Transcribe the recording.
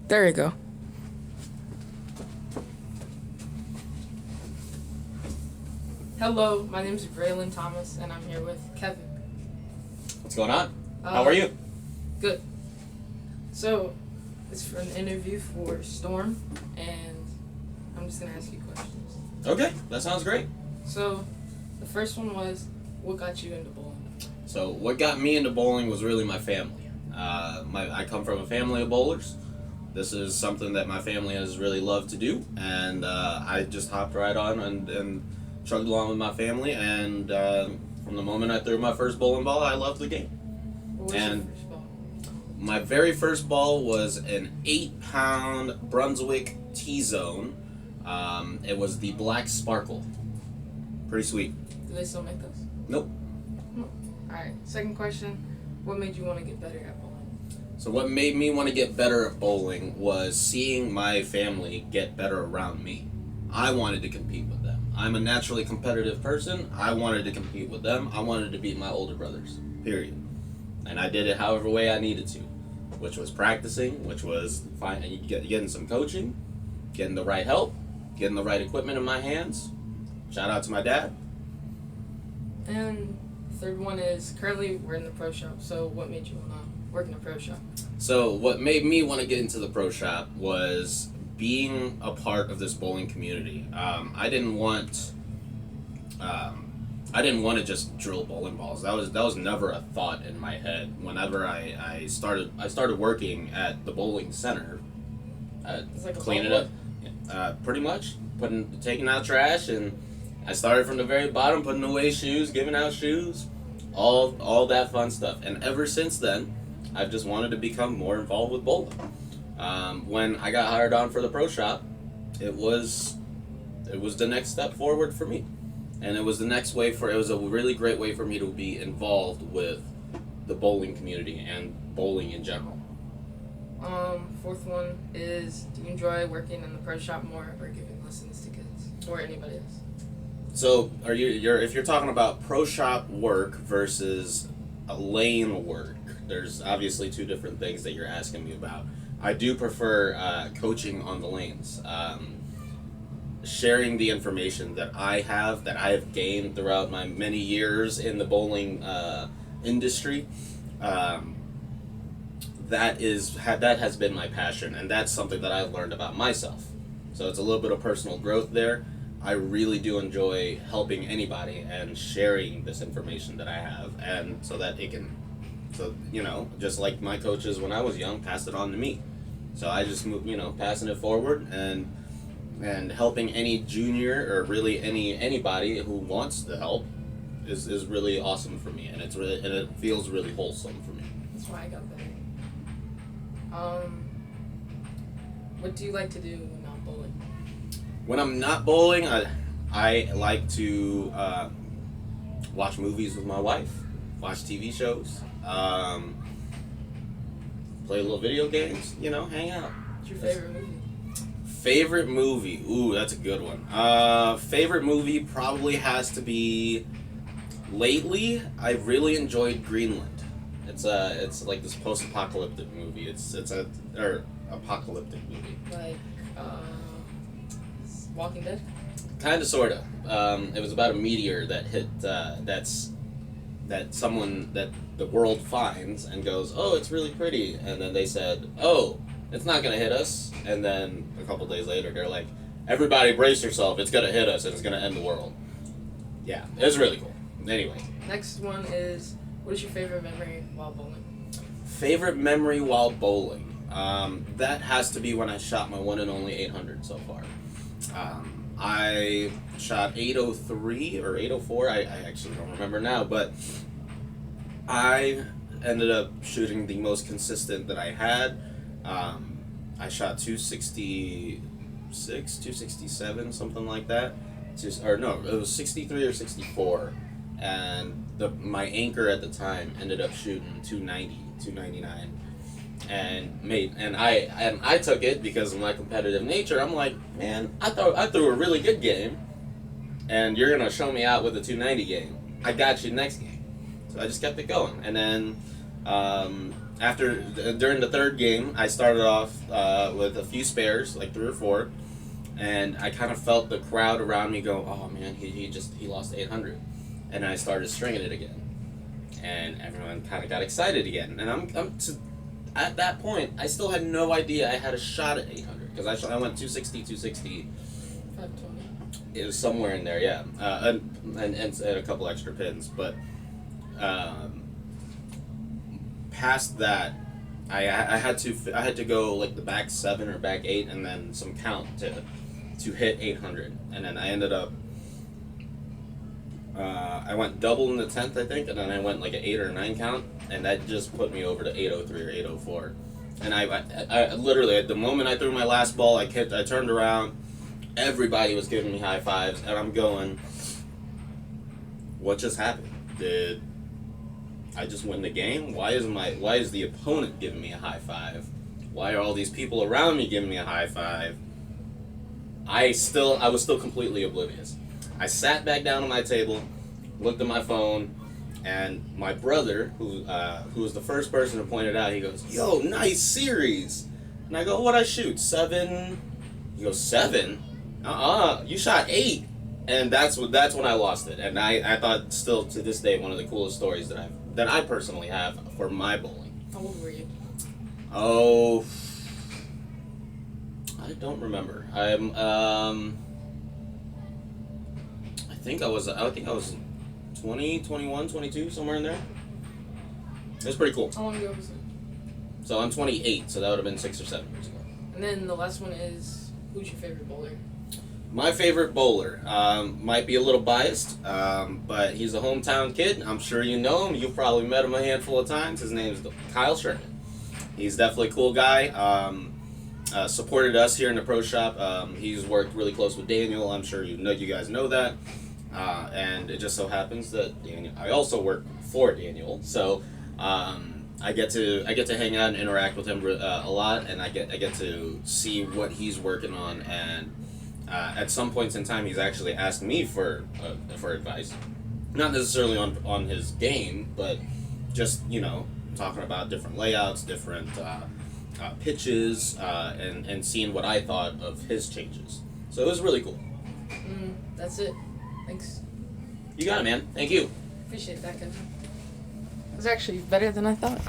There you go. Hello, my name is Braylon Thomas, and I'm here with Kevin. What's going on? How are you? Good. So, it's for an interview for Storm, and I'm just going to ask you questions. Okay, that sounds great. So, the first one was, what got you into bowling? So what got me into bowling was really my family. I come from a family of bowlers. This is something that my family has really loved to do, and I just hopped right on and chugged along with my family, and from the moment I threw my first bowling ball, I loved the game. What was And your first ball? my very first ball was an 8-pound Brunswick T-Zone. It was the Black Sparkle. Pretty sweet. Do they still make those? Nope. Alright, second question. What made you want to get better at bowling? So what made me want to get better at bowling was seeing my family get better around me. I wanted to compete with them. I'm a naturally competitive person. I wanted to compete with them. I wanted to beat my older brothers, period. And I did it however way I needed to, which was practicing, which was getting some coaching, getting the right help, getting the right equipment in my hands. Shout out to my dad. And third one is, currently we're in the pro shop, so what made you want to work in a pro shop? So what made me want to get into the pro shop was being a part of this bowling community. I didn't want to just drill bowling balls. That was never a thought in my head. Whenever I started working at the bowling center, It's like a cleaning ball up, pretty much taking out trash, and I started from the very bottom, putting away shoes, giving out shoes, all that fun stuff. And ever since then, I've just wanted to become more involved with bowling. When I got hired on for the pro shop, it was the next step forward for me, and it was a really great way for me to be involved with the bowling community and bowling in general. Fourth one is, do you enjoy working in the pro shop more or giving lessons to kids or anybody else? So, if you're talking about pro shop work versus a lane work, there's obviously two different things that you're asking me about. I do prefer coaching on the lanes, sharing the information that I have gained throughout my many years in the bowling industry. That has been my passion, and that's something that I've learned about myself. So it's a little bit of personal growth there. I really do enjoy helping anybody and sharing this information that I have, and so that it can, just like my coaches when I was young passed it on to me. So I just move, passing it forward and helping any junior or really anybody who wants the help is really awesome for me, and it feels really wholesome for me. That's why I got better. What do you like to do when not bowling? When I'm not bowling, I like to watch movies with my wife, watch TV shows, play little video games, hang out. What's your favorite movie? Favorite movie? Ooh, that's a good one. Favorite movie probably has to be, lately, I really enjoyed Greenland. It's like this post-apocalyptic movie. It's apocalyptic movie. Like, Walking Dead? Kind of, sort of. It was about a meteor that hit, that the world finds and goes, oh, it's really pretty. And then they said, oh, it's not going to hit us. And then a couple days later, they're like, everybody brace yourself. It's going to hit us and it's going to end the world. Yeah, it was really cool. Anyway. Next one is, what is your favorite memory while bowling? Favorite memory while bowling? That has to be when I shot my one and only 800 so far. I shot 803 or 804, I actually don't remember now, but I ended up shooting the most consistent that I had. I shot 266, 267, something like that. It was 63 or 64, and my anchor at the time ended up shooting 290, 299. And I took it because of my competitive nature. I'm like, man, I threw a really good game, and you're gonna show me out with a 290 game. I got you next game. So I just kept it going, and then during the third game, I started off with a few spares, like 3 or 4, and I kind of felt the crowd around me go, "Oh man, he lost 800," and I started stringing it again, and everyone kind of got excited again, and at that point, I still had no idea I had a shot at 800 because I went 260, 260. 520. It was somewhere in there, yeah, and a couple extra pins, but past that, I had to go like the back 7 or back 8, and then some count to hit 800, and then I ended up. I went double in the 10th, I think, and then I went like an 8 or 9 count, and that just put me over to 803 or 804. And I literally, at the moment I threw my last ball, I turned around, everybody was giving me high fives, and I'm going, what just happened? Did I just win the game? Why is the opponent giving me a high five? Why are all these people around me giving me a high five? I was still completely oblivious. I sat back down on my table, looked at my phone, and my brother, who was the first person to point it out, he goes, "Yo, nice series." And I go, "What'd I shoot? 7?" He goes, "7? You shot 8." And that's when I lost it. And I thought, still to this day, one of the coolest stories that I personally have for my bowling. How old were you? Oh, I don't remember. I think I was 20, 21, 22, somewhere in there. It was pretty cool. How long ago was it? So I'm 28, so that would have been 6 or 7 years ago. And then the last one is, who's your favorite bowler? My favorite bowler might be a little biased, but he's a hometown kid. I'm sure you know him. You've probably met him a handful of times. His name's Kyle Sherman. He's definitely a cool guy. Supported us here in the pro shop. He's worked really close with Daniel. I'm sure you guys know that. And it just so happens that I also work for Daniel, so I get to hang out and interact with him a lot, and I get to see what he's working on. And at some points in time, he's actually asked me for advice, not necessarily on his game, but just talking about different layouts, different pitches, and seeing what I thought of his changes. So it was really cool. That's it. Thanks. You got it, man. Thank you. Appreciate that, Kevin. It was actually better than I thought.